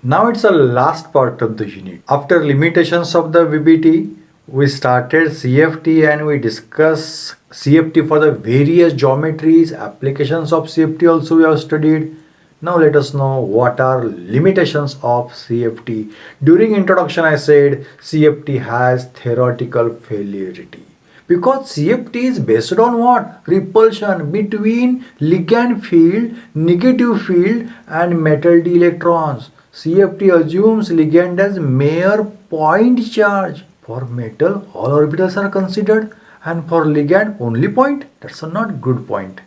Now it's the last part of the unit. After limitations of the VBT, we started CFT and we discussed CFT for the various geometries, applications of CFT also we have studied. Now let us know what are limitations of CFT. During introduction I said CFT has theoretical failurity. Because CFT is based on what? Repulsion between ligand field, negative field and metal d electrons. CFT assumes ligand as mere point charge. For metal, all orbitals are considered, and for ligand, only point. That's a not good point.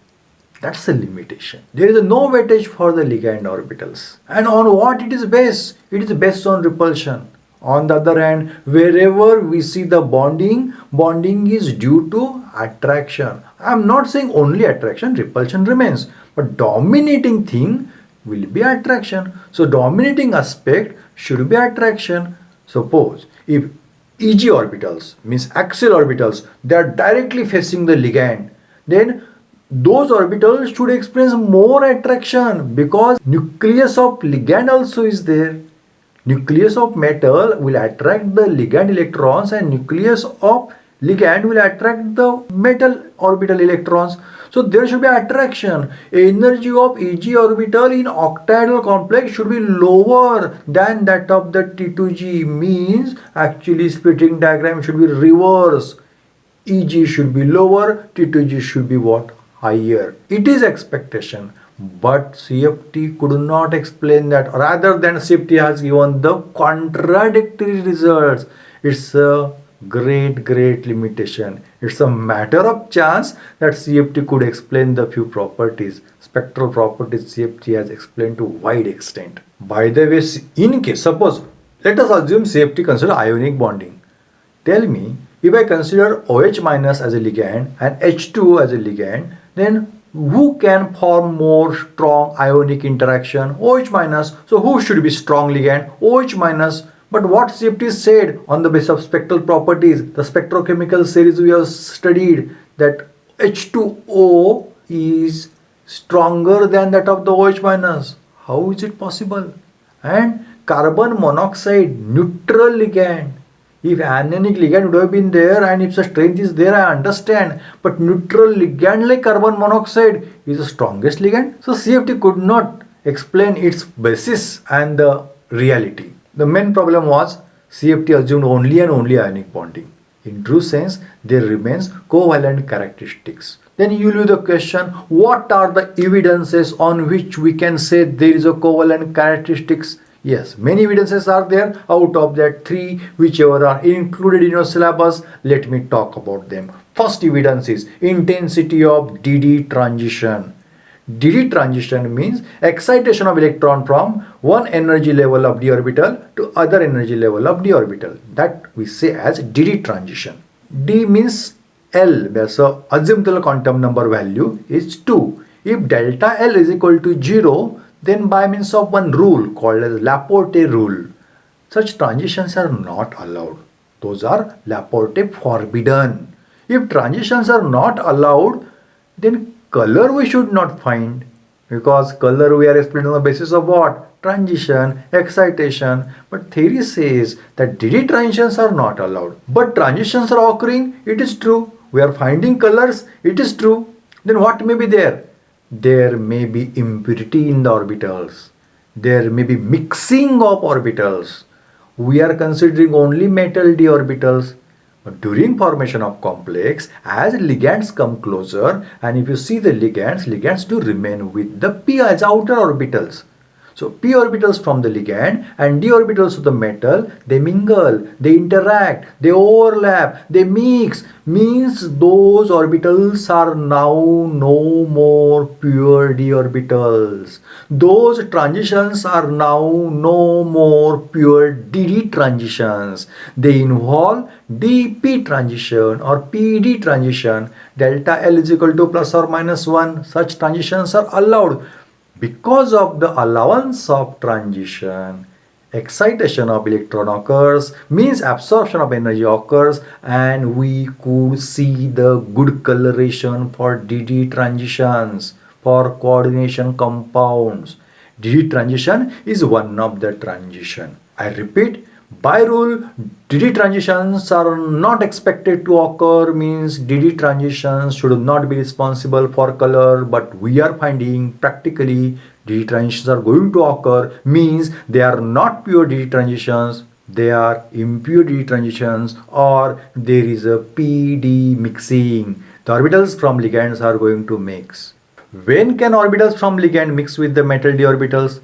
That's a limitation. There is no weightage for the ligand orbitals. And on what it is based? It is based on repulsion. On the other hand, wherever we see the bonding is due to attraction. I am not saying only attraction, repulsion remains. But dominating thing will be attraction. So dominating aspect should be attraction. Suppose if EG orbitals means axial orbitals, they are directly facing the ligand, then those orbitals should experience more attraction because nucleus of ligand also is there. Nucleus of metal will attract the ligand electrons and nucleus of ligand will attract the metal orbital electrons. So there should be attraction. Energy of EG orbital in octahedral complex should be lower than that of the T2G, means actually splitting diagram should be reverse. EG should be lower, T2G should be what? Higher. It is expectation. But CFT could not explain that. Rather than CFT has given the contradictory results. It's a great limitation. It's a matter of chance that CFT could explain the few properties. Spectral properties CFT has explained to wide extent. By the way, in case, suppose, let us assume CFT consider ionic bonding. Tell me, if I consider OH minus as a ligand and H2 as a ligand, then who can form more strong ionic interaction? OH minus. So who should be strong ligand? OH minus. But what CFT said on the basis of spectral properties, the spectrochemical series we have studied, that H2O is stronger than that of the OH minus. How is it possible? And carbon monoxide, neutral ligand. If anionic ligand would have been there and if the strength is there, I understand. But neutral ligand like carbon monoxide is the strongest ligand. So CFT could not explain its basis and the reality. The main problem was CFT assumed only and only ionic bonding. In true sense, there remains covalent characteristics. Then you will the question, what are the evidences on which we can say there is a covalent characteristics? Yes, many evidences are there. Out of that, 3 whichever are included in your syllabus, let me talk about them. First evidence is intensity of DD transition. DD transition means excitation of electron from one energy level of d orbital to other energy level of d orbital. That we say as DD transition. D means L, so azimuthal quantum number value is 2. If delta L is equal to 0, then by means of one rule called as Laporte rule, such transitions are not allowed. Those are Laporte forbidden. If transitions are not allowed, then color we should not find, because color we are explaining on the basis of what? Transition, excitation. But theory says that DD transitions are not allowed. But transitions are occurring, it is true. We are finding colors, it is true. Then what may be there? There may be impurity in the orbitals. There may be mixing of orbitals. We are considering only metal d orbitals. But during formation of complex, as ligands come closer, and if you see the ligands do remain with the p as outer orbitals. So p orbitals from the ligand and d orbitals of the metal, they mingle, they interact, they overlap, they mix. Means those orbitals are now no more pure d orbitals. Those transitions are now no more pure dd transitions. They involve dp transition or pd transition. Delta L is equal to plus or minus 1. Such transitions are allowed. Because of the allowance of transition, excitation of electron occurs, means absorption of energy occurs, and we could see the good coloration for DD transitions, for coordination compounds. DD transition is one of the transition. I repeat, by rule, DD transitions are not expected to occur, means DD transitions should not be responsible for color, but we are finding practically DD transitions are going to occur, means they are not pure DD transitions, they are impure DD transitions, or there is a PD mixing. The orbitals from ligands are going to mix. When can orbitals from ligand mix with the metal d orbitals?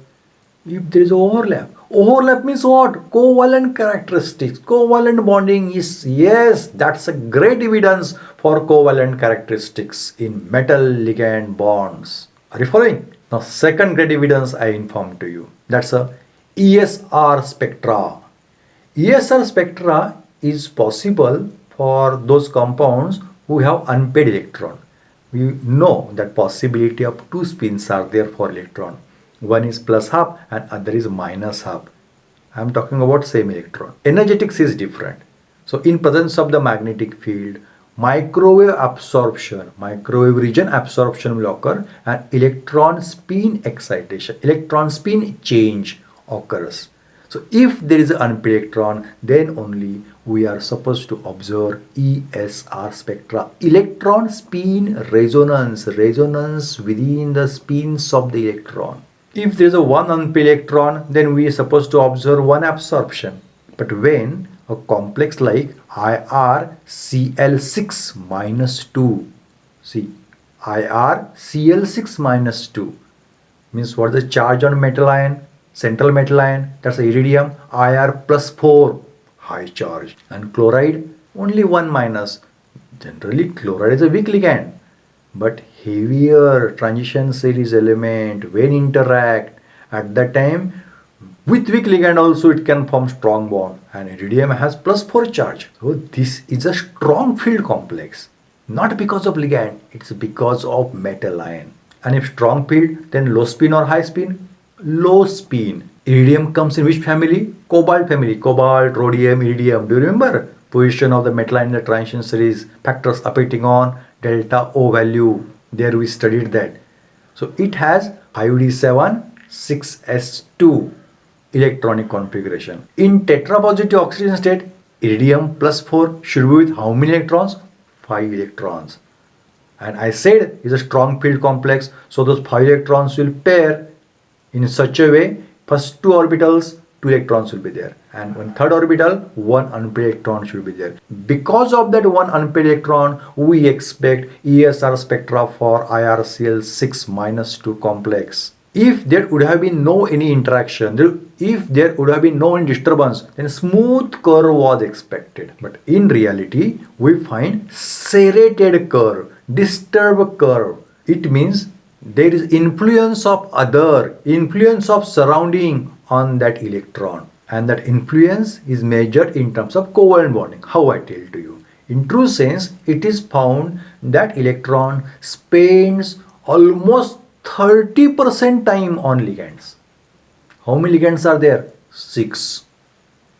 If there is overlap. Overlap means what? Covalent characteristics. Covalent bonding is, yes, that's a great evidence for covalent characteristics in metal ligand bonds. Are you following? Now, second great evidence I informed to you. That's a ESR spectra. ESR spectra is possible for those compounds who have unpaired electron. We know that possibility of two spins are there for electron. One is plus half and other is minus half. I am talking about same electron. Energetics is different. So in presence of the magnetic field, microwave absorption, microwave region absorption will occur and electron spin excitation, electron spin change occurs. So if there is an unpaired electron, then only we are supposed to observe ESR spectra, electron spin resonance, resonance within the spins of the electron. If there is a one unpaired electron, then we are supposed to observe one absorption. But when a complex like IrCl6 minus 2, see, IrCl6 minus 2 means what is the charge on metal ion? Central metal ion, that's the iridium, Ir plus 4, high charge, and chloride only 1 minus. Generally chloride is a weak ligand, but heavier transition series element when interact at that time with weak ligand also it can form strong bond, and iridium has plus 4 charge. So this is a strong field complex, not because of ligand, it's because of metal ion. And if strong field, then low spin or high spin? Low spin. Iridium comes in which family? Cobalt family. Cobalt, rhodium, iridium. Do you remember? Position of the metal ion in the transition series, factors affecting on delta O value. There we studied that. So it has 5d7, 6s2 electronic configuration. In tetrapositive oxidation state, iridium plus 4 should be with how many electrons? 5 electrons. And I said it's a strong field complex, so those 5 electrons will pair in such a way, first 2 orbitals, 2 electrons will be there, and one third orbital, 1 unpaired electron should be there. Because of that 1 unpaired electron, we expect ESR spectra for IrCl6 minus 2 complex. If there would have been no any interaction, if there would have been no any disturbance, then smooth curve was expected. But in reality, we find serrated curve, disturbed curve. It means there is influence of other, influence of surrounding on that electron, and that influence is measured in terms of covalent bonding. How I tell to you, in true sense, it is found that electron spends almost 30% time on ligands. How many ligands are there? 6.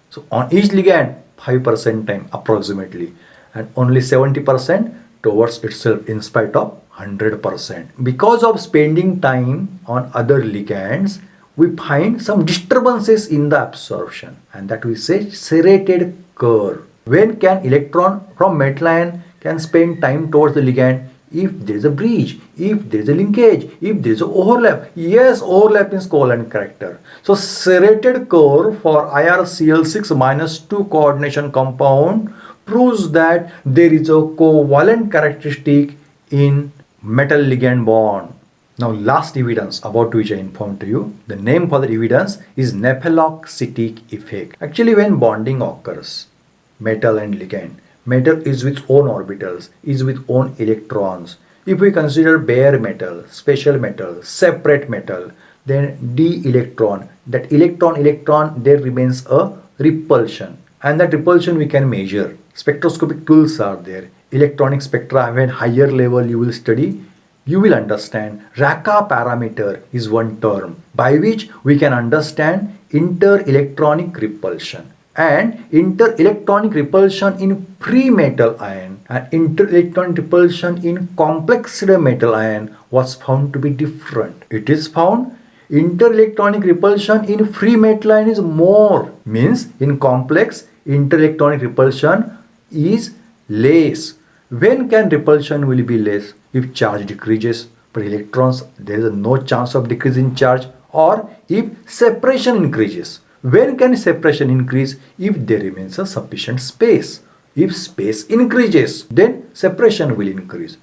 So on each ligand 5% time approximately, and only 70% towards itself in spite of 100%. Because of spending time on other ligands, we find some disturbances in the absorption, and that we say serrated curve. When can electron from metal ion can spend time towards the ligand? If there is a breach, if there is a linkage, if there is an overlap. Yes, overlap is covalent character. So serrated curve for IrCl6 minus 2 coordination compound proves that there is a covalent characteristic in metal ligand bond. Now last evidence about which I informed to you, the name for the evidence is Nephaloxetic effect. Actually when bonding occurs, metal and ligand, metal is with own orbitals, is with own electrons. If we consider bare metal, special metal, separate metal, then d electron, that electron there remains a repulsion, and that repulsion we can measure. Spectroscopic tools are there. Electronic spectra, when higher level you will study, you will understand Racah parameter is one term by which we can understand inter-electronic repulsion. And inter-electronic repulsion in free metal ion and inter-electronic repulsion in complex metal ion was found to be different. It is found Interelectronic repulsion in free metal ion is more. Means in complex, interelectronic repulsion is less. When can repulsion will be less? If charge decreases, but electrons there is no chance of decrease in charge, or if separation increases. When can separation increase? If there remains a sufficient space. If space increases, then separation will increase.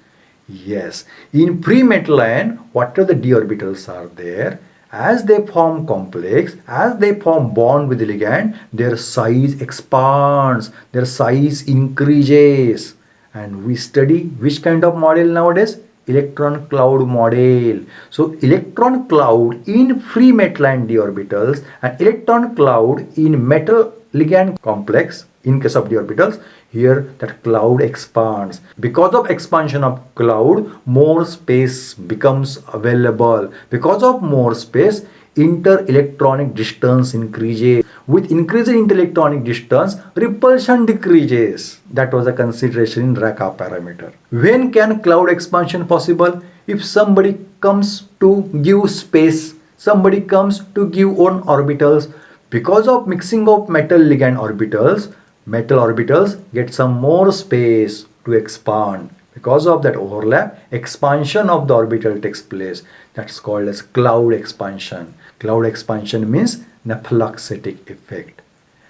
Yes, in pre-metal ion, whatever the d orbitals are there, as they form complex, as they form bond with the ligand, their size expands, their size increases. And we study which kind of model nowadays? Electron cloud model. So electron cloud in free metal ion d orbitals and electron cloud in metal ligand complex in case of d orbitals, here that cloud expands. Because of expansion of cloud, more space becomes available. Because of more space, interelectronic distance increases. With increasing interelectronic distance, repulsion decreases. That was a consideration in Raka parameter. When can cloud expansion possible? If somebody comes to give space, somebody comes to give on orbitals. Because of mixing of metal orbitals get some more space to expand. Because of that overlap, expansion of the orbital takes place. That's called as cloud expansion. Cloud expansion means Naphloxitic effect.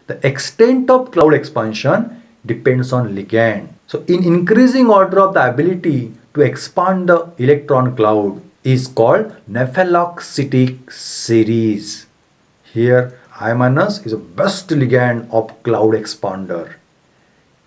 The extent of cloud expansion depends on ligand. So in increasing order of the ability to expand the electron cloud is called Naphloxitic series. Here I- is a best ligand of cloud expander.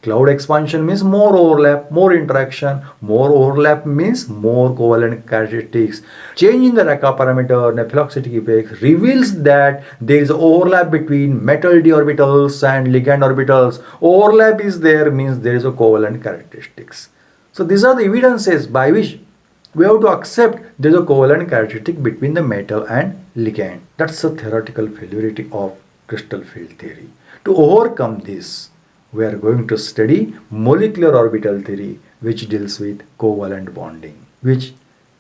Cloud expansion means more overlap, more interaction. More overlap means more covalent characteristics. Change in the Raka parameter, Naphloxitic effect, reveals that there is overlap between metal d orbitals and ligand orbitals. Overlap is there means there is a covalent characteristics. So these are the evidences by which we have to accept there is a covalent characteristic between the metal and ligand. That's the theoretical failure of crystal field theory. To overcome this, we are going to study molecular orbital theory, which deals with covalent bonding, which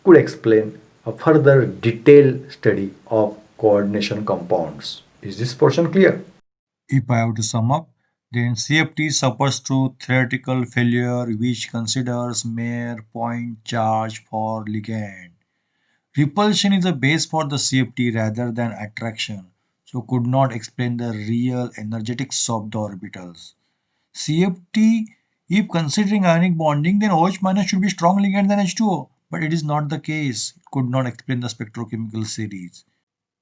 could explain a further detailed study of coordination compounds. Is this portion clear? If I have to sum up, then CFT suffers through theoretical failure which considers mere point charge for ligand. Repulsion is a base for the CFT rather than attraction, so could not explain the real energetics of the orbitals. CFT, if considering ionic bonding, then OH minus should be strong ligand than H2O, but it is not the case. It could not explain the spectrochemical series.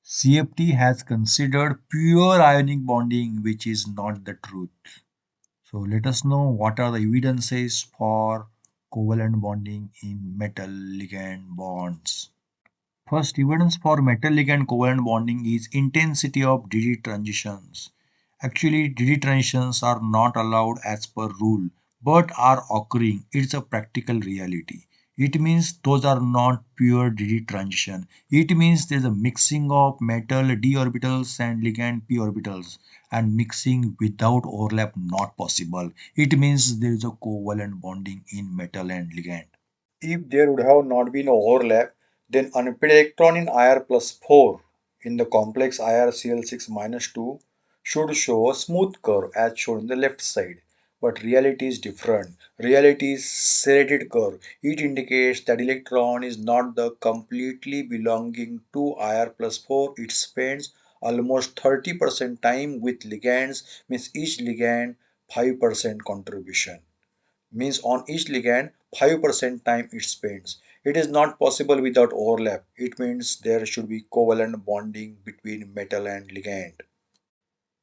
CFT has considered pure ionic bonding, which is not the truth. So let us know what are the evidences for covalent bonding in metal ligand bonds. First evidence for metal ligand covalent bonding is intensity of DD transitions. Actually, DD transitions are not allowed as per rule, but are occurring. It's a practical reality. It means those are not pure DD transition. It means there's a mixing of metal d orbitals and ligand p orbitals, and mixing without overlap not possible. It means there is a covalent bonding in metal and ligand. If there would have not been overlap, then unpaired electron in IR plus 4 in the complex IrCl6 minus 2 should show a smooth curve as shown in the left side. But reality is different. Reality is serrated curve. It indicates that electron is not the completely belonging to IR plus 4. It spends almost 30% time with ligands, means each ligand 5% contribution, means on each ligand 5% time it spends. It is not possible without overlap. It means there should be covalent bonding between metal and ligand.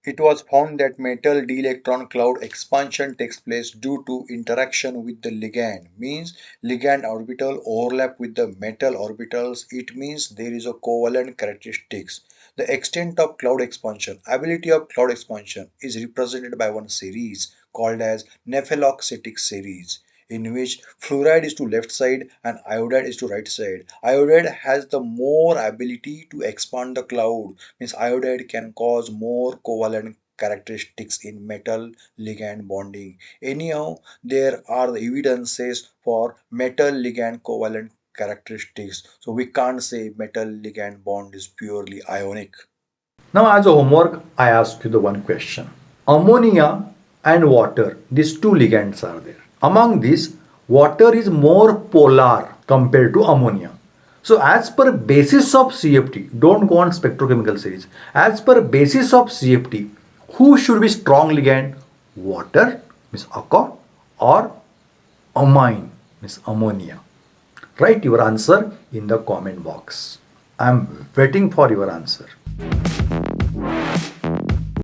It was found that metal d electron cloud expansion takes place due to interaction with the ligand. Means ligand orbital overlap with the metal orbitals. It means there is a covalent characteristics. The extent of cloud expansion, ability of cloud expansion is represented by one series called as Naphloxitic series, in which fluoride is to left side and iodide is to right side. Iodide has the more ability to expand the cloud, means iodide can cause more covalent characteristics in metal ligand bonding. Anyhow, there are the evidences for metal ligand covalent characteristics. So we can't say metal ligand bond is purely ionic. Now, as a homework, I ask you the one question. Ammonia and water, these two ligands are there. Among these, water is more polar compared to ammonia. So, as per basis of CFT, don't go on spectrochemical series. As per basis of CFT, who should be strong ligand? Water, means aqua, or amine, means ammonia. Write your answer in the comment box. I am waiting for your answer.